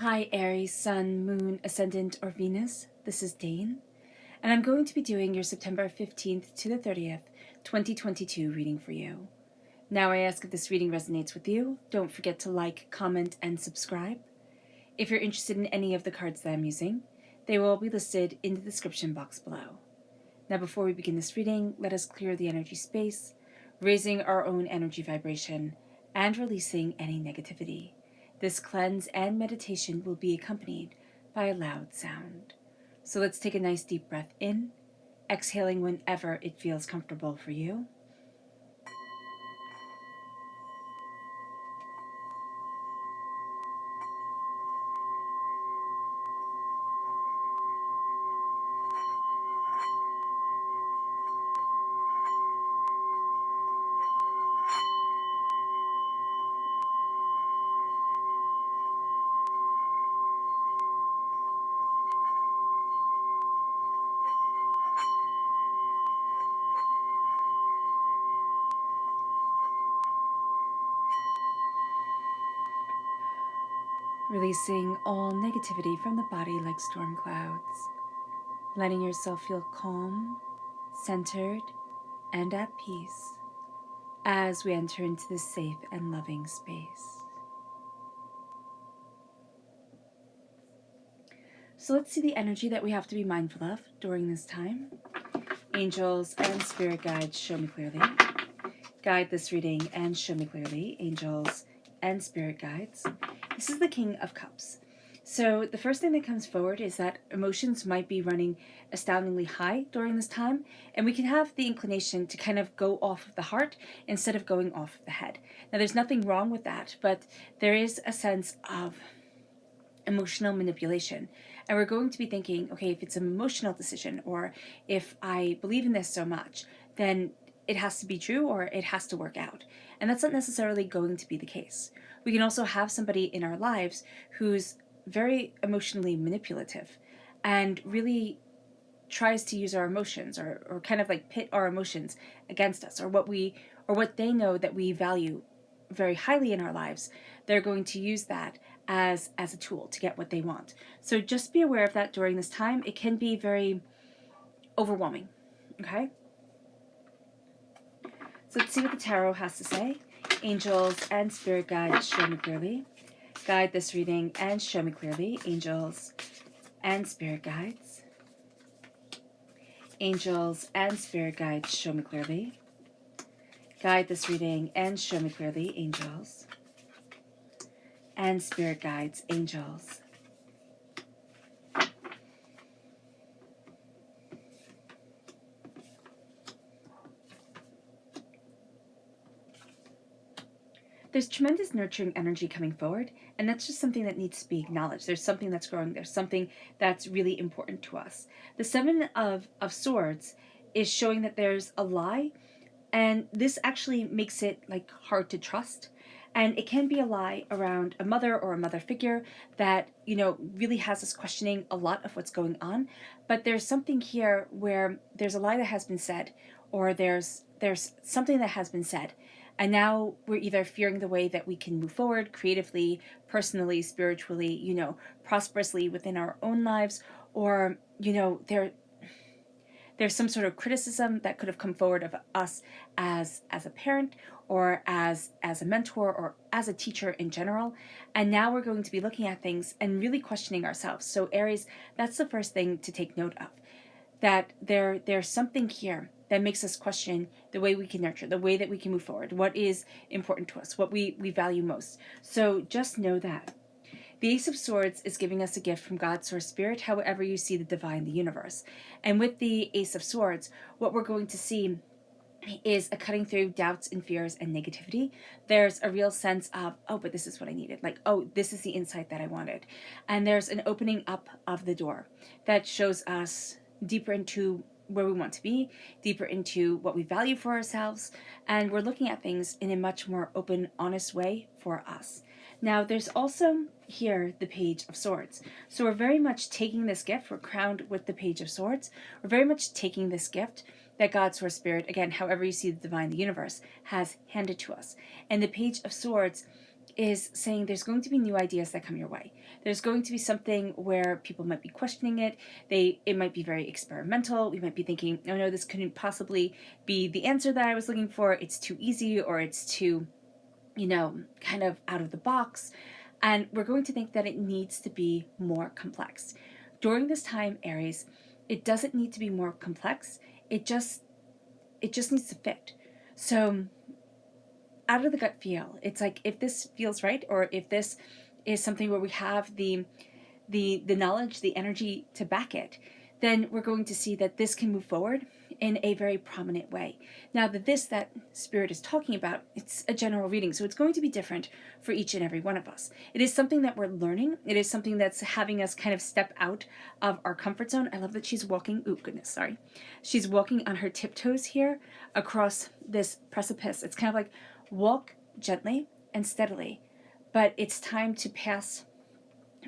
Hi Aries, Sun, Moon, Ascendant, or Venus. This is Dane, and I'm going to be doing your September 15th to the 30th, 2022 reading for you. Now I ask if this reading resonates with you, don't forget to like, comment, and subscribe. If you're interested in any of the cards that I'm using, they will all be listed in the description box below. Now before we begin this reading, let us clear the energy space, raising our own energy vibration, and releasing any negativity. This cleanse and meditation will be accompanied by a loud sound. So let's take a nice deep breath in, exhaling whenever it feels comfortable for you. Releasing all negativity from the body like storm clouds, letting yourself feel calm, centered, and at peace as we enter into this safe and loving space. So let's see the energy that we have to be mindful of during this time. Angels and spirit guides, show me clearly. Guide this reading and show me clearly, angels and spirit guides. This is the King of Cups. So the first thing that comes forward is that emotions might be running astoundingly high during this time, and we can have the inclination to kind of go off of the heart instead of going off of the head. Now there's nothing wrong with that, but there is a sense of emotional manipulation. And we're going to be thinking, okay, if it's an emotional decision, or if I believe in this so much, then it has to be true or it has to work out. And that's not necessarily going to be the case. We can also have somebody in our lives who's very emotionally manipulative and really tries to use our emotions or kind of like pit our emotions against us, or what they know that we value very highly in our lives. They're going to use that as a tool to get what they want. So just be aware of that during this time. It can be very overwhelming. Okay? So let's see what the tarot has to say. Angels and spirit guides, show me clearly. Guide this reading and show me clearly, angels and spirit guides. Angels and spirit guides, show me clearly. Guide this reading and show me clearly, angels and spirit guides, angels. There's tremendous nurturing energy coming forward, and that's just something that needs to be acknowledged. There's something that's growing. There's something that's really important to us. The Seven of Swords is showing that there's a lie, and this actually makes it like hard to trust. And it can be a lie around a mother or a mother figure that, really has us questioning a lot of what's going on. But there's something here where there's a lie that has been said, or there's something that has been said. And now we're either fearing the way that we can move forward creatively, personally, spiritually, prosperously within our own lives, or, there's some sort of criticism that could have come forward of us as a parent, or as a mentor, or as a teacher in general. And now we're going to be looking at things and really questioning ourselves. So Aries, that's the first thing to take note of, that there's something here that makes us question the way we can nurture, the way that we can move forward, what is important to us, what we value most. So just know that. The Ace of Swords is giving us a gift from God, Source, Spirit, however you see the divine, the universe. And with the Ace of Swords, what we're going to see is a cutting through doubts and fears and negativity. There's a real sense of, oh, but this is what I needed. Like, oh, this is the insight that I wanted. And there's an opening up of the door that shows us deeper into where we want to be, deeper into what we value for ourselves. And we're looking at things in a much more open, honest way for us. Now, there's also here the Page of Swords. So we're very much taking this gift. We're crowned with the Page of Swords. We're very much taking this gift that God, Source, Spirit, again, however you see the divine, the universe, has handed to us. And the Page of Swords is saying there's going to be new ideas that come your way. There's going to be something where people might be questioning it. It might be very experimental. We might be thinking, oh no, this couldn't possibly be the answer that I was looking for. It's too easy, or it's too, kind of out of the box. And we're going to think that it needs to be more complex. During this time, Aries, it doesn't need to be more complex. It just needs to fit. So out of the gut feel, it's like, if this feels right, or if this is something where we have the knowledge, the energy to back it, then we're going to see that this can move forward in a very prominent way. Now, that Spirit is talking about, it's a general reading, so it's going to be different for each and every one of us. It is something that we're learning. It is something that's having us kind of step out of our comfort zone. I love that she's walking, she's walking on her tiptoes here across this precipice. It's kind of like, walk gently and steadily, but it's time to pass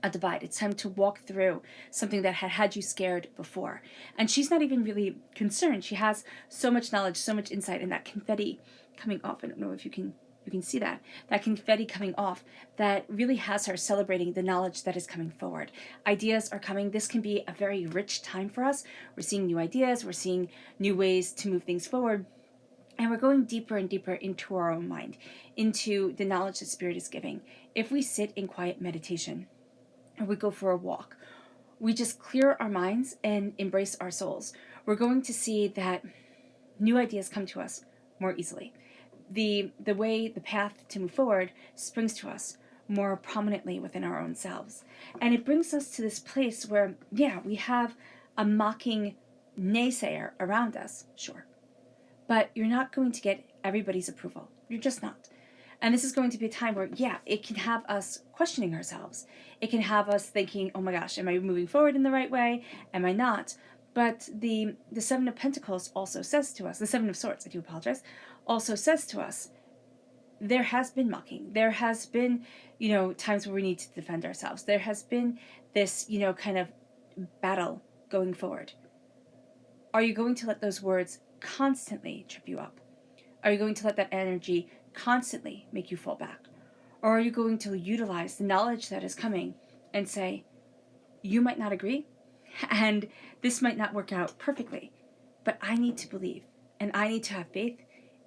a divide. It's time to walk through something that had you scared before. And she's not even really concerned. She has so much knowledge, so much insight, and that confetti coming off. I don't know if you can see that confetti coming off, that really has her celebrating the knowledge that is coming forward. Ideas are coming. This can be a very rich time for us. We're seeing new ideas. We're seeing new ways to move things forward. And we're going deeper and deeper into our own mind, into the knowledge that Spirit is giving. If we sit in quiet meditation, or we go for a walk, we just clear our minds and embrace our souls, we're going to see that new ideas come to us more easily. The path to move forward springs to us more prominently within our own selves. And it brings us to this place where, we have a mocking naysayer around us, sure. But you're not going to get everybody's approval. You're just not. And this is going to be a time where, it can have us questioning ourselves. It can have us thinking, oh my gosh, am I moving forward in the right way? Am I not? But the Seven of Pentacles also says to us, the Seven of Swords, I do apologize, also says to us, there has been mocking. There has been, times where we need to defend ourselves. There has been this, kind of battle going forward. Are you going to let those words constantly trip you up? Are you going to let that energy constantly make you fall back? Or are you going to utilize the knowledge that is coming and say, you might not agree, and this might not work out perfectly, but I need to believe, and I need to have faith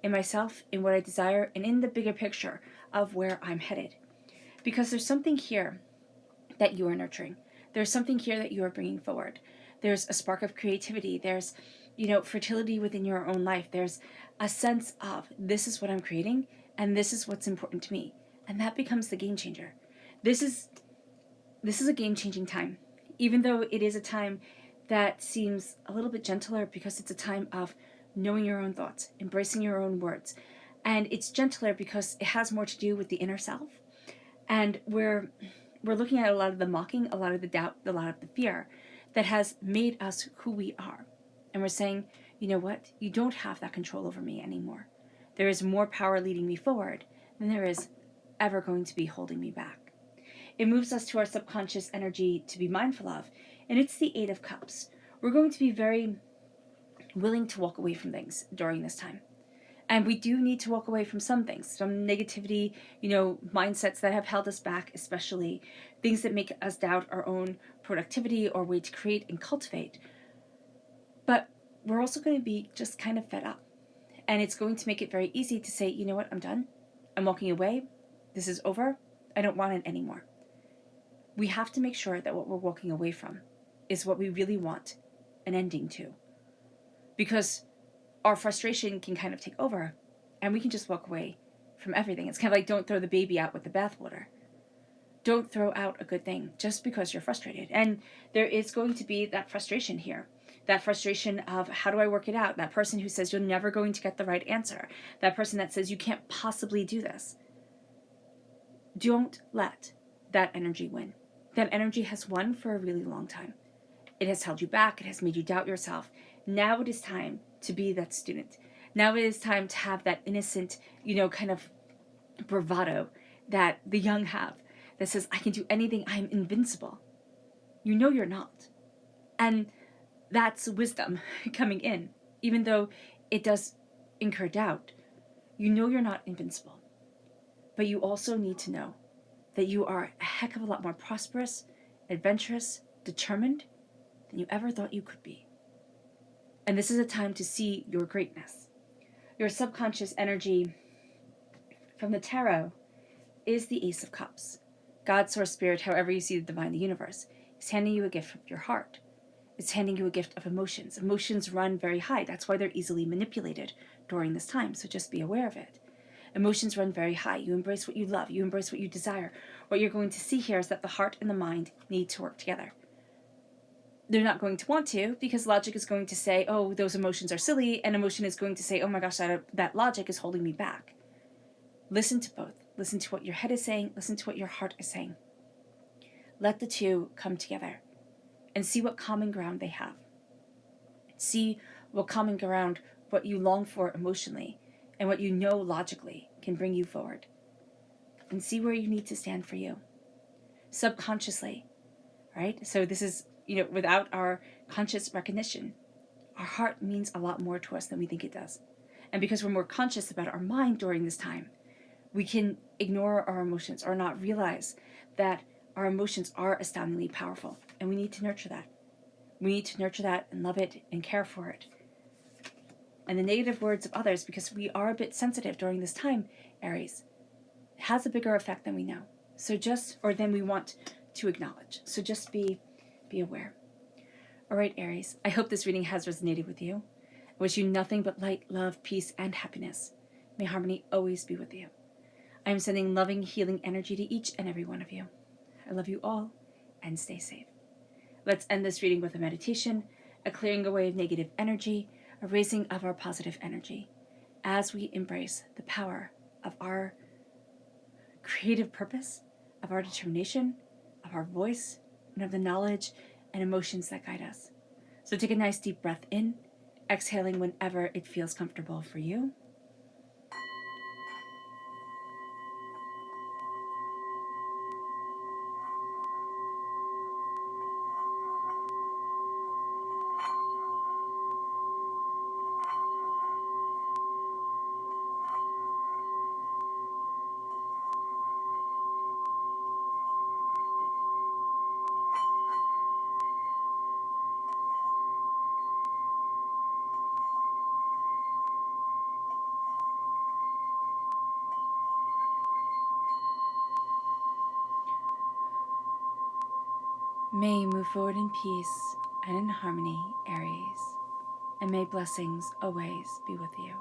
in myself, in what I desire, and in the bigger picture of where I'm headed. Because there's something here that you are nurturing. There's something here that you are bringing forward. There's a spark of creativity. There's, fertility within your own life. There's a sense of, this is what I'm creating, and this is what's important to me. And that becomes the game changer. This is a game-changing time. Even though it is a time that seems a little bit gentler, because it's a time of knowing your own thoughts, embracing your own words. And it's gentler because it has more to do with the inner self. And we're looking at a lot of the mocking, a lot of the doubt, a lot of the fear that has made us who we are. And we're saying, you know what? You don't have that control over me anymore. There is more power leading me forward than there is ever going to be holding me back. It moves us to our subconscious energy to be mindful of, and it's the Eight of Cups. We're going to be very willing to walk away from things during this time. And we do need to walk away from some things, some negativity, mindsets that have held us back, especially things that make us doubt our own productivity or way to create and cultivate. But we're also going to be just kind of fed up. And it's going to make it very easy to say, you know what, I'm done. I'm walking away. This is over. I don't want it anymore. We have to make sure that what we're walking away from is what we really want an ending to. Because our frustration can kind of take over, and we can just walk away from everything. It's kind of like, don't throw the baby out with the bathwater. Don't throw out a good thing just because you're frustrated. And there is going to be that frustration here. That frustration of, how do I work it out? That person who says you're never going to get the right answer. That person that says you can't possibly do this. Don't let that energy win. That energy has won for a really long time. It has held you back. It has made you doubt yourself. Now it is time to be that student. Now it is time to have that innocent, kind of bravado that the young have, that says, I can do anything. I'm invincible. You're not. And that's wisdom coming in. Even though it does incur doubt, you're not invincible. But you also need to know that you are a heck of a lot more prosperous, adventurous, determined than you ever thought you could be. And this is a time to see your greatness. Your subconscious energy from the tarot is the Ace of Cups. God, Source, Spirit, however you see the divine, the universe, is handing you a gift from your heart. It's handing you a gift of emotions. Emotions run very high. That's why they're easily manipulated during this time, so just be aware of it. Emotions run very high. You embrace what you love. You embrace what you desire. What you're going to see here is that the heart and the mind need to work together. They're not going to want to, because logic is going to say, oh, those emotions are silly, and emotion is going to say, oh my gosh, that logic is holding me back. Listen to both. Listen to what your head is saying. Listen to what your heart is saying. Let the two come together and see what common ground they have. See what common ground, what you long for emotionally, and what you know logically can bring you forward. And see where you need to stand for you. Subconsciously, right? So this is, without our conscious recognition, our heart means a lot more to us than we think it does. And because we're more conscious about our mind during this time, we can ignore our emotions or not realize that our emotions are astoundingly powerful. And we need to nurture that. We need to nurture that and love it and care for it. And the negative words of others, because we are a bit sensitive during this time, Aries, has a bigger effect than we know. Or than we want to acknowledge. So just be aware. All right, Aries, I hope this reading has resonated with you. I wish you nothing but light, love, peace, and happiness. May harmony always be with you. I am sending loving, healing energy to each and every one of you. I love you all, and stay safe. Let's end this reading with a meditation, a clearing away of negative energy, a raising of our positive energy, as we embrace the power of our creative purpose, of our determination, of our voice, and of the knowledge and emotions that guide us. So take a nice deep breath in, exhaling whenever it feels comfortable for you. May you move forward in peace and in harmony, Aries, and may blessings always be with you.